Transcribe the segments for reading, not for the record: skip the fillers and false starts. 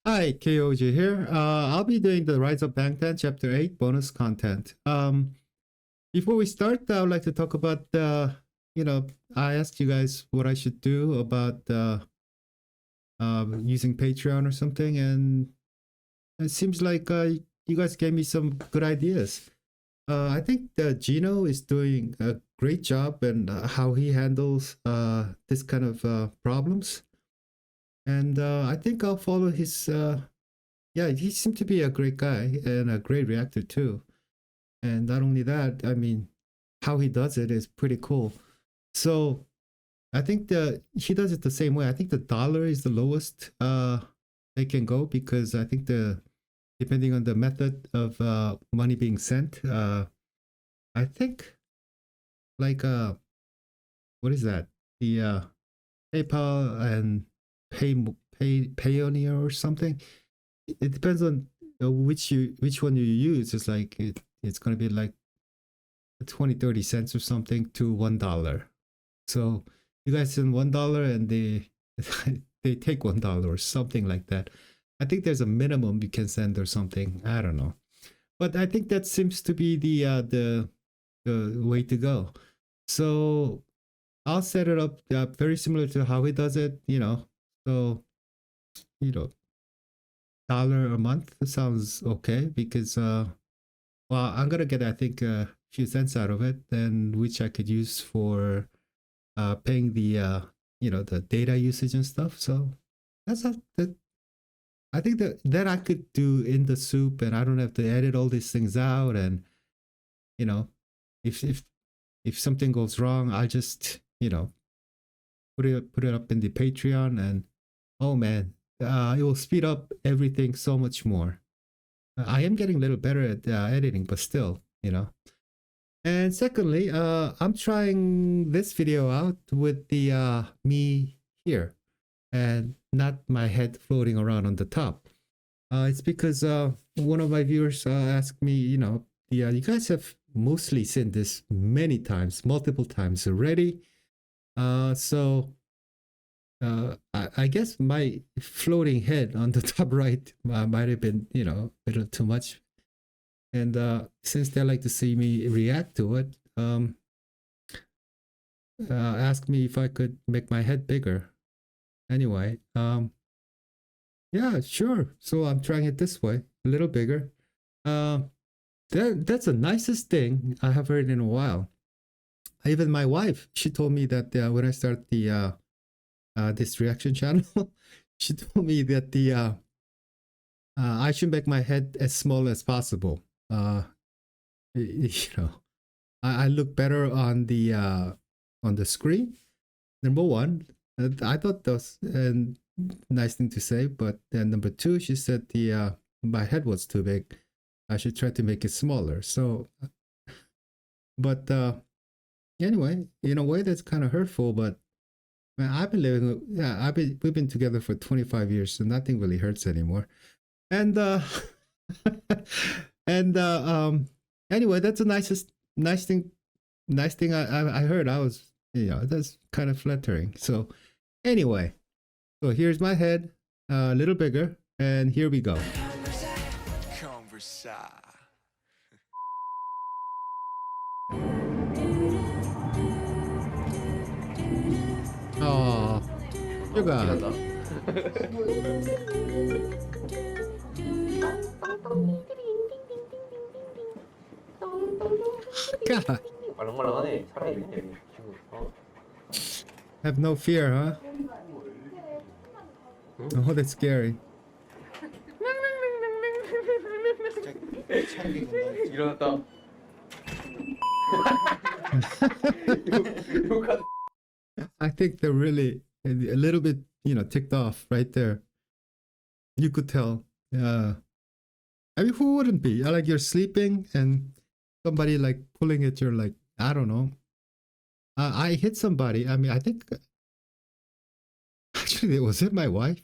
Hi, KOG here. I'll be doing the Rise of BANGTAN Chapter 8 bonus content. Before we start, I would like to talk about, I asked you guys what I should do about using Patreon or something, and it seems like you guys gave me some good ideas. I think Gino is doing a great job and how he handles this kind of problems. And I think I'll follow his. Yeah, he seemed to be a great guy and a great reactor too. And not only that, I mean, how he does it is pretty cool. So I think he does it the same way. I think the dollar is the lowest they can go because I think depending on the method of money being sent, I think like what is that? The PayPal and Payoneer or something. It depends on which one you use. It's like it's gonna be like 20-30 cents or something to $1. So you guys send $1 and they they take $1 or something like that. I think there's a minimum you can send or something. I don't know, but I think that seems to be the way to go. So I'll set it up very similar to how he does it. So dollar a month sounds okay because well, I'm gonna get I think a few cents out of it, and which I could use for paying the data usage and stuff. So that's not that. I think that I could do in the soup, and I don't have to edit all these things out. And you know, if something goes wrong, I just put it up in the Patreon, and oh man, it will speed up everything so much more. I am getting a little better at editing, but still. And secondly, I'm trying this video out with the me here and not my head floating around on the top. It's because one of my viewers asked me, you guys have mostly seen this many times, multiple times already. So I guess my floating head on the top right might have been, a little too much. And since they like to see me react to it, ask me if I could make my head bigger. Anyway, yeah, sure. So I'm trying it this way, a little bigger. That's the nicest thing I have heard in a while. Even my wife, she told me that when I start the this reaction channel, she told me that I should make my head as small as possible. I look better on the screen. Number one, I thought that was a nice thing to say, but then number two, she said the my head was too big. I should try to make it smaller. So, but anyway, in a way that's kind of hurtful, but man, I've been living. Yeah, we've been together for 25 years, so nothing really hurts anymore. And and anyway, that's the nice thing I heard. I was that's kind of flattering. So anyway, so here's my head, a little bigger, and here we go. Conversa. Oh, sugar. God. Have no fear, huh? Oh, that's scary. I think they're really a little bit, ticked off right there. You could tell. I mean, who wouldn't be? Like you're sleeping and somebody like pulling at your like I don't know. I hit somebody. I mean, I think actually it was it my wife.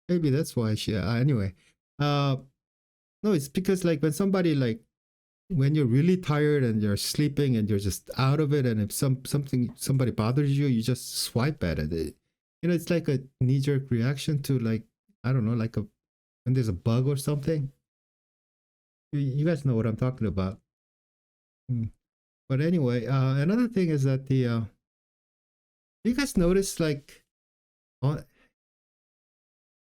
Maybe that's why she. Anyway, no, it's because like when somebody like when you're really tired and you're sleeping and you're just out of it, and if somebody bothers you, you just swipe at it. It's like a knee jerk reaction to like I don't know, like a when there's a bug or something. You guys know what I'm talking about. Mm. But anyway, another thing is that the you guys notice like uh,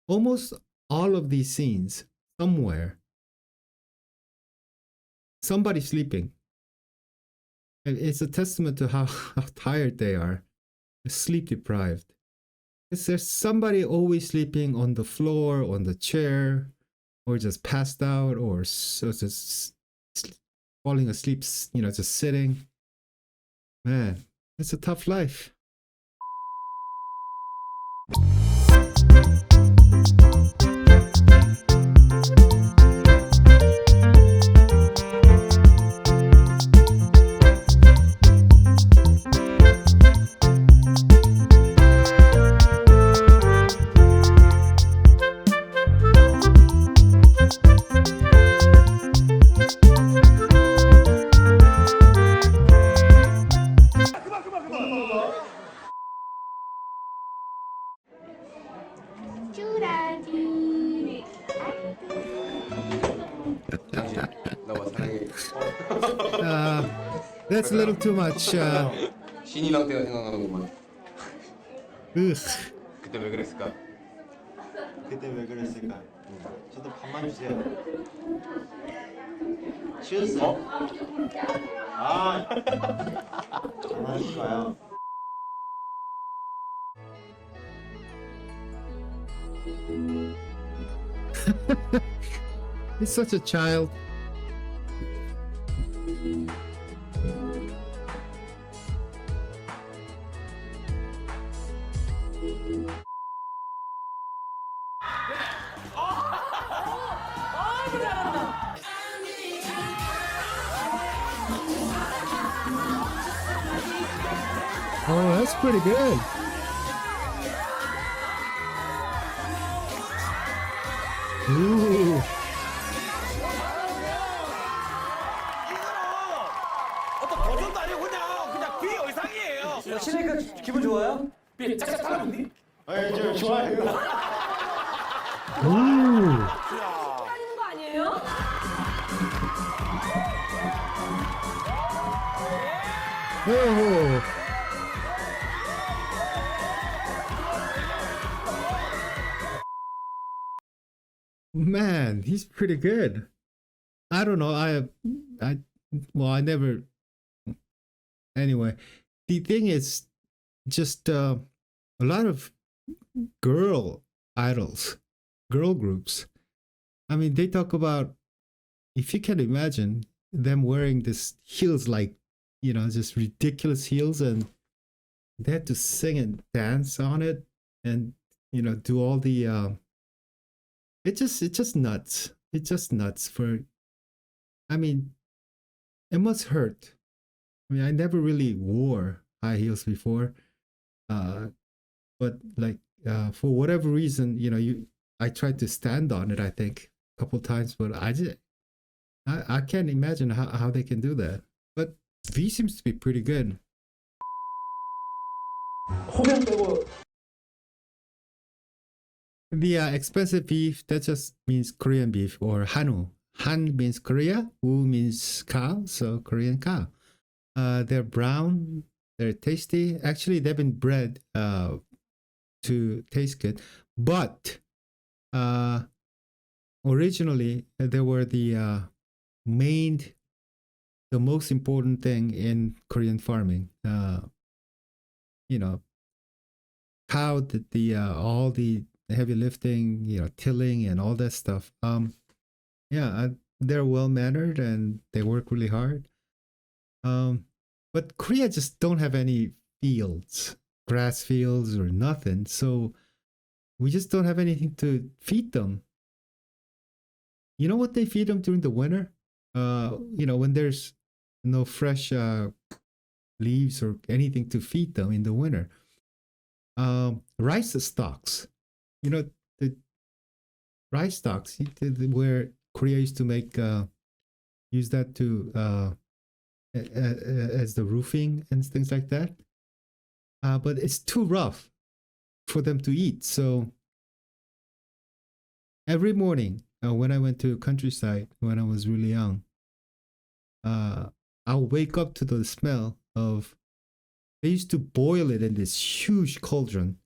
almost all of these scenes somewhere somebody's sleeping. It's a testament to how tired they are, sleep deprived. Is there somebody always sleeping on the floor, on the chair, or just passed out, or so just falling asleep, just sitting? Man, it's a tough life. 너와 사랑해. That's a little too much. 신이랑 때가 생각나는구만. Ugh. 그때 왜 그랬을까? 그때 왜 그랬을까? 저도 밥만 주세요. 치웠어? 아, 가만히 마요. He's such a child. Oh, that's pretty good. Ooh. 어떤 버전도 아니고 그냥 비의상이에요. 치니까 기분 좋아요? 비 짝짝 따라붙니? 네, 저 좋아해요. Ooh. 하는 거 아니에요? Oh. Man, he's pretty good. I don't know. I never. Anyway, the thing is, just a lot of girl idols, girl groups. I mean, they talk about, if you can imagine them wearing this heels, like, just ridiculous heels, and they had to sing and dance on it, and do all the it's just nuts. It's just nuts. I mean, it must hurt. I mean, I never really wore high heels before, but like for whatever reason, I tried to stand on it, I think, a couple times, but I can't imagine how they can do that. But V seems to be pretty good. 호명 빼고 The expensive beef, that just means Korean beef, or Hanu. Han means Korea, Woo means cow, so Korean cow. They're brown, they're tasty. Actually, they've been bred to taste good, but originally they were the most important thing in Korean farming. Cow did all the heavy lifting, tilling and all that stuff. They're well mannered and they work really hard. But Korea just don't have any fields, grass fields or nothing. So we just don't have anything to feed them. You know what they feed them during the winter? When there's no fresh leaves or anything to feed them in the winter. Rice stalks. The rice stalks where Korea used to make use that to as the roofing and things like that. But it's too rough for them to eat. So every morning when I went to countryside when I was really young, I'll wake up to the smell of. They used to boil it in this huge cauldron,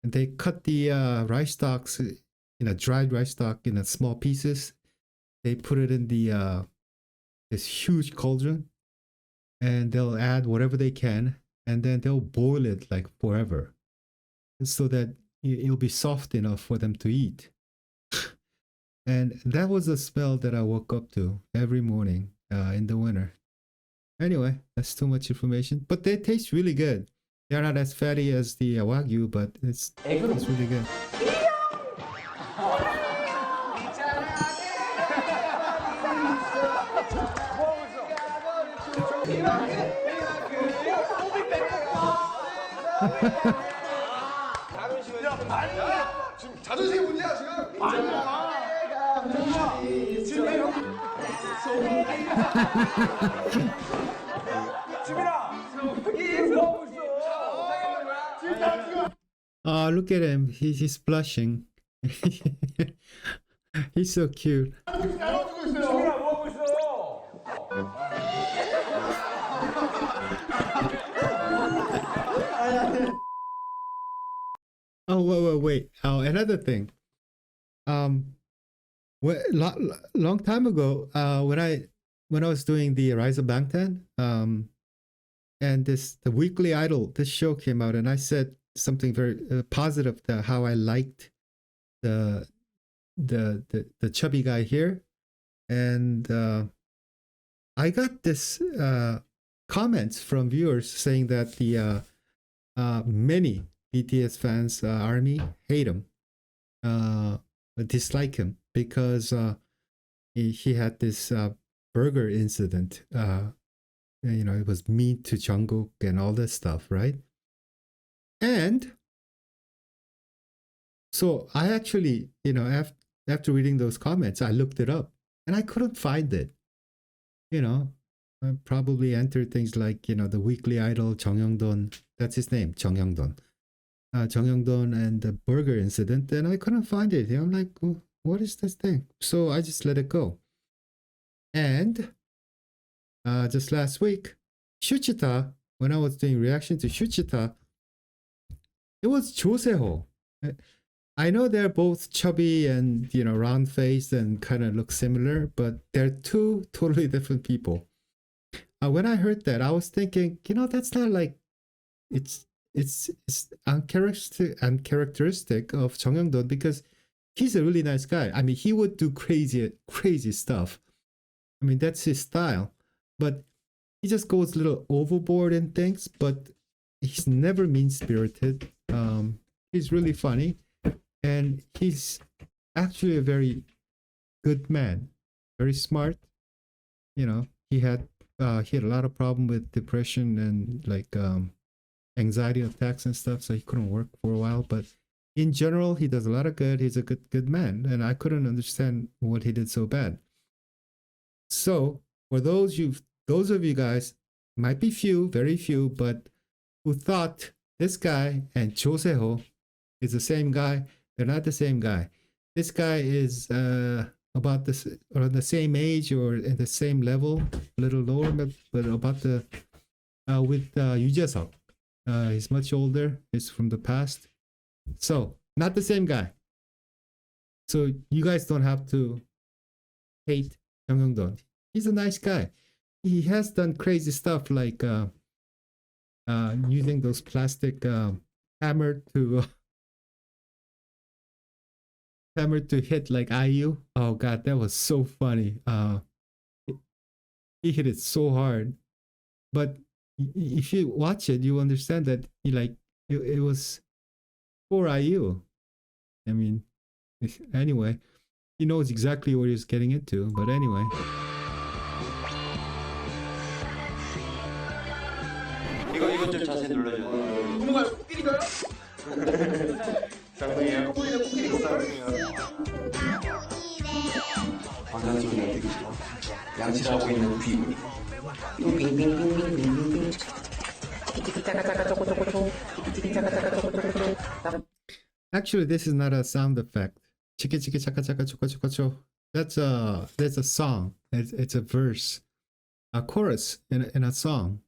and they cut the rice stalks, dried rice stalk in small pieces. They put it in the this huge cauldron, and they'll add whatever they can, and then they'll boil it like forever, so that it'll be soft enough for them to eat. And that was the smell that I woke up to every morning in the winter. Anyway, that's too much information, but they taste really good. They're not as fatty as the Wagyu, but it's really good. 지금 자존심 문제야 지금. Oh, look at him. He's blushing. He's so cute. Oh, wait. Oh, another thing. Long time ago, when I was doing the Rise of BANGTAN, and the Weekly Idol, this show came out, and I said something very positive to how I liked the chubby guy here, and I got this comments from viewers saying that the many BTS fans army hate him, dislike him because he had this burger incident. It was mean to Jungkook and all this stuff, right? And so I actually, after reading those comments, I looked it up and I couldn't find it. I probably entered things like, the Weekly Idol, Jung Young-don, that's his name, Jung Young-don. Jung Young-don and the burger incident, and I couldn't find it. I'm like, what is this thing? So I just let it go. And just last week, Shuchita, when I was doing reaction to Shuchita, it was Joseho. I know they're both chubby and, round faced and kind of look similar, but they're two totally different people. When I heard that, I was thinking, that's not like, it's uncharacteristic of Jung Young-don because he's a really nice guy. I mean, he would do crazy stuff. I mean, that's his style. But he just goes a little overboard in things, but he's never mean-spirited. He's really funny. And he's actually a very good man. Very smart. He had a lot of problem with depression and anxiety attacks and stuff, so he couldn't work for a while. But in general, he does a lot of good. He's a good man, and I couldn't understand what he did so bad. So for those of you guys, might be very few, but who thought this guy and Cho Se-ho is the same guy, they're not the same guy. This guy is about around the same age or in the same level, a little lower, but about with Yoo Jae-suk. He's much older. He's from the past. So, not the same guy. So, you guys don't have to hate Jung Young-don. He's a nice guy. He has done crazy stuff like using those plastic hammer to hit like IU. Oh god, that was so funny. He hit it so hard. But if you watch it, you understand that it was for IU. I mean, anyway, he knows exactly what he's getting into. But anyway. 이거 좀 자세히 눌러줘. 정말 코끼리가요? 쌍둥이에요? 코끼리 쌍둥이에요. 방탄 소리가 되게 좋아. 양치하고 있는 귀. Actually, this is not a sound effect. Chiki chiki chaka chaka choka choka cho. That's a song. It's a verse, a chorus in a song.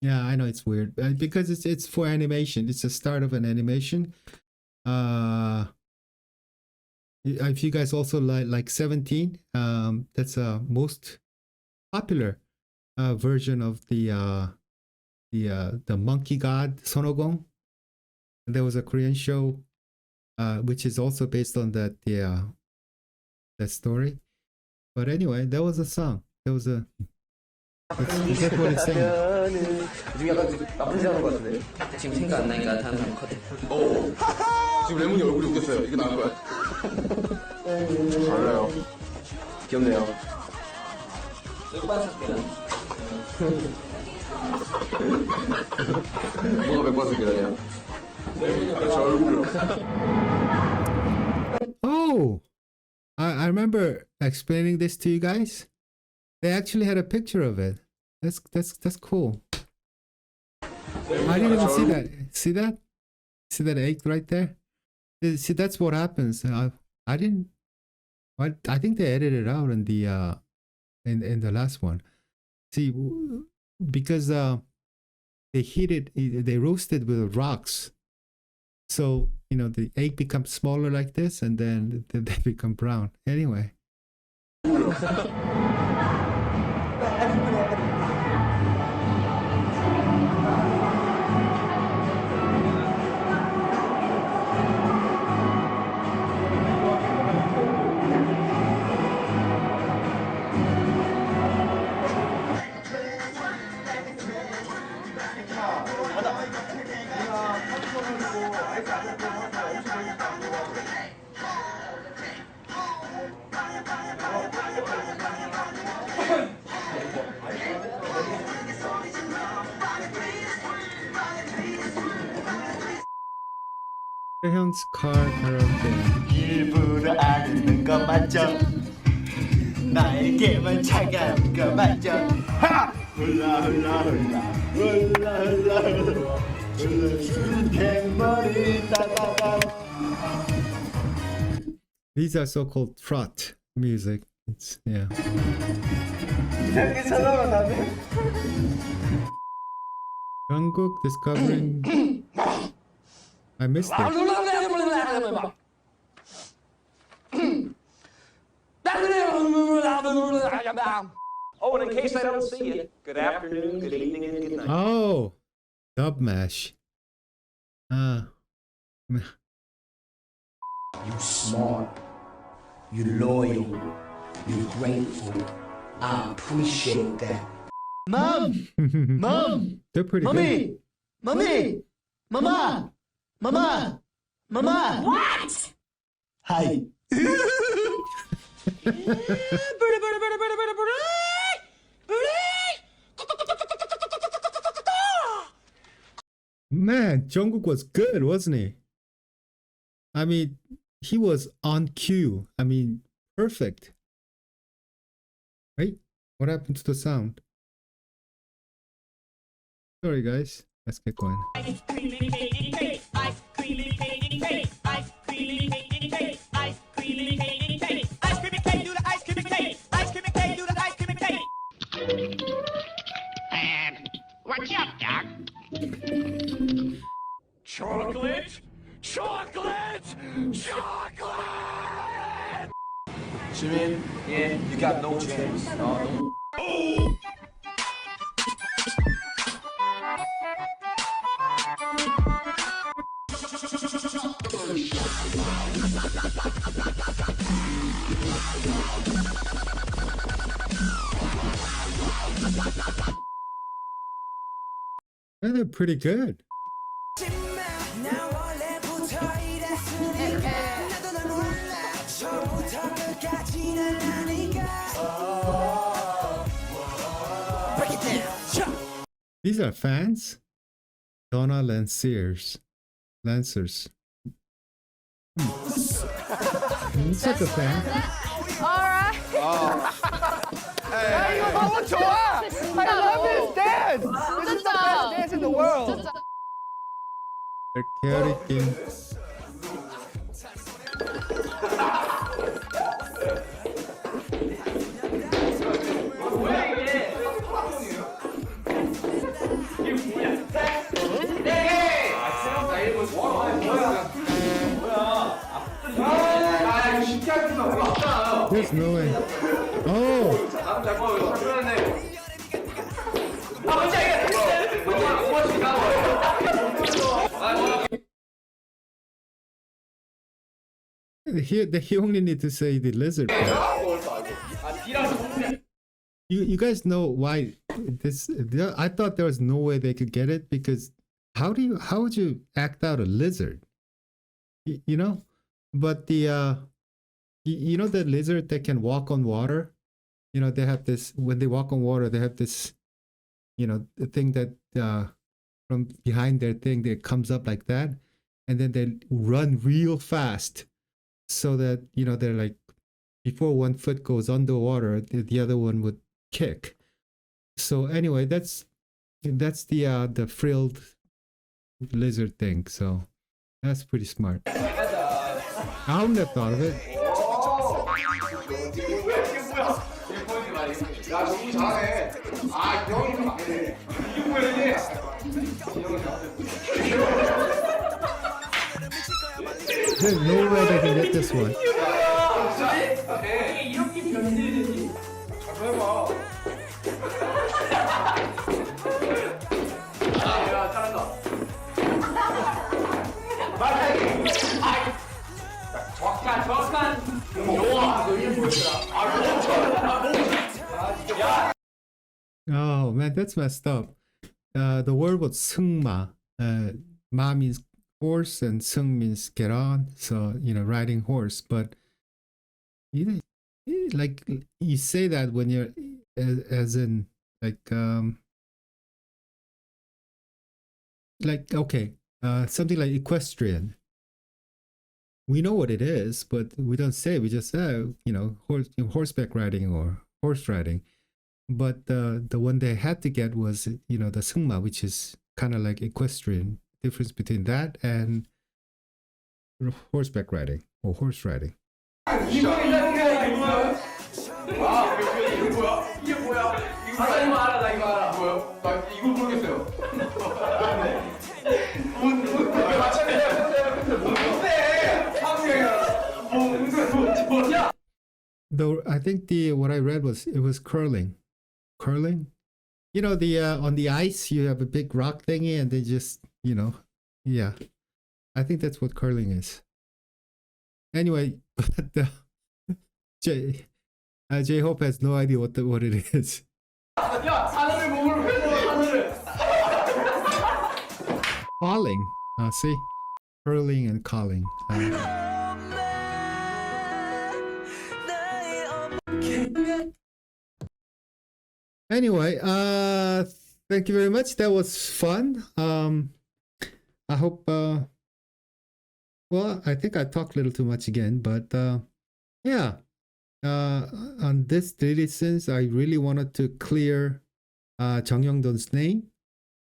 Yeah, I know it's weird because it's for animation. It's the start of an animation. If you guys also like 17, that's a most popular version of the monkey god Sonogong. And there was a Korean show which is also based on that story. But anyway, that was a song. That was a that's what it's saying. 지금 약간 나쁘지 않은 것 같은데? 지금 생각 안 나니까 다음 번 컷해. 지금 레몬이 얼굴이 웃겼어요. 이게 나은 거야. 달라요. 귀엽네요. 뭐가 백반석 계란이야? 저 얼굴로. Oh, I remember explaining this to you guys. They actually had a picture of it. That's cool. I didn't even see that. See that? See that egg right there? See, that's what happens. I didn't. I think they edited it out in the in the last one. See, because they heat it, they roast it with rocks. So the egg becomes smaller like this, and then they become brown. Anyway. 태형's car karaoke. 일부러 안 웃는 거 맞죠? 나에게만 차가운 거 맞죠? 하! 훌라 훌라 훌라 훌라 훌라 훌라 훌라 갱머리 따다다. These are so-called trot music. It's 이렇게 쳐다보다네. Jungkook discovering. I missed it. Oh, and in case I don't see you, good afternoon, good evening, and good night. Oh, dub mash. You smart, you loyal, you grateful. I appreciate that. Mom! Mom! They're pretty good. Mommy! Mama! Mama! Mama! What? Hi. Man, Jungkook was good, wasn't he? I mean, he was on cue. I mean, perfect. Right? What happened to the sound? Sorry, guys. Let's get going. What's up, Doc? Chocolate! Chocolate! Chocolate! 시민, you got no chance. Yeah, they're pretty good. These are fans? Donna Lancers. Looks like a fan. Alright. 야, 이거 너무 좋아! I love this dance! This is the best dance in the world! They're chaotic. There's no way. Oh, he only need to say the lizard part. You guys know why this? I thought there was no way they could get it, because how would you act out a lizard? You know, but you know the lizard that can walk on water. You know, they have this, when they walk on water, they have this, you know, the thing that from behind their thing that comes up like that, and then they run real fast, so that, you know, they're like, before one foot goes underwater, the other one would kick. So anyway, that's the frilled lizard thing. So that's pretty smart. I wouldn't have thought of it. 야, 정리 잘해. 아, 형이 막해. 이게 뭐야, There's no way they can get this one. 이게 이렇게 변질되지? 잘 해봐. 야, 잘한다. 정확한. 우와, 너 이름 뭐였더라? Oh man, that's messed up. The word was 승마. Ma means horse and 승 means get on. So, you know, riding horse. But you know, like you say that when you're as in like okay, something like equestrian. We know what it is, but we don't say it. We just say, you know, horseback riding or horse riding. But the one they had to get was, you know, the 승마, which is kind of like equestrian. Difference between that and horseback riding or horse riding. 이게 뭐야? 아, 이거 뭐야? 이게 뭐야? 이거 알아, 나 이거 알아. 뭐야? 나 이거 모르겠어요. 뭔데? 맞췄네. 뭔데? 뭐야? Though I think what I read was it was curling. Curling? You know, the on the ice you have a big rock thingy and they just, you know, yeah. I think that's what curling is. Anyway, but J-Hope has no idea what it is. 야, 하늘을 몸으로 회로 하늘을. Calling. See? Curling and calling. Anyway, thank you very much. That was fun. I hope well, I think I talked a little too much again, but yeah. On this deletions, I really wanted to clear Jung Young-don's name,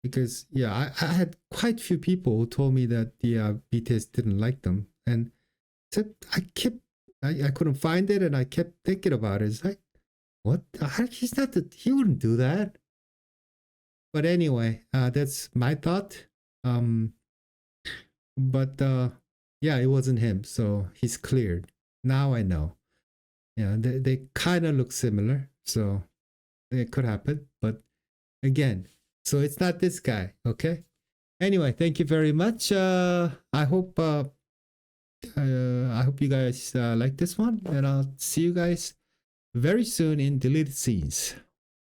because yeah, I had quite a few people who told me that the BTS didn't like them, and so I couldn't find it, and I kept thinking about it. It's like, what? He wouldn't do that. But anyway, that's my thought. But yeah, it wasn't him, so he's cleared. Now I know. Yeah, they kind of look similar, so it could happen. But again, so it's not this guy, okay? Anyway, thank you very much. I hope you guys like this one, and I'll see you guys very soon in deleted scenes.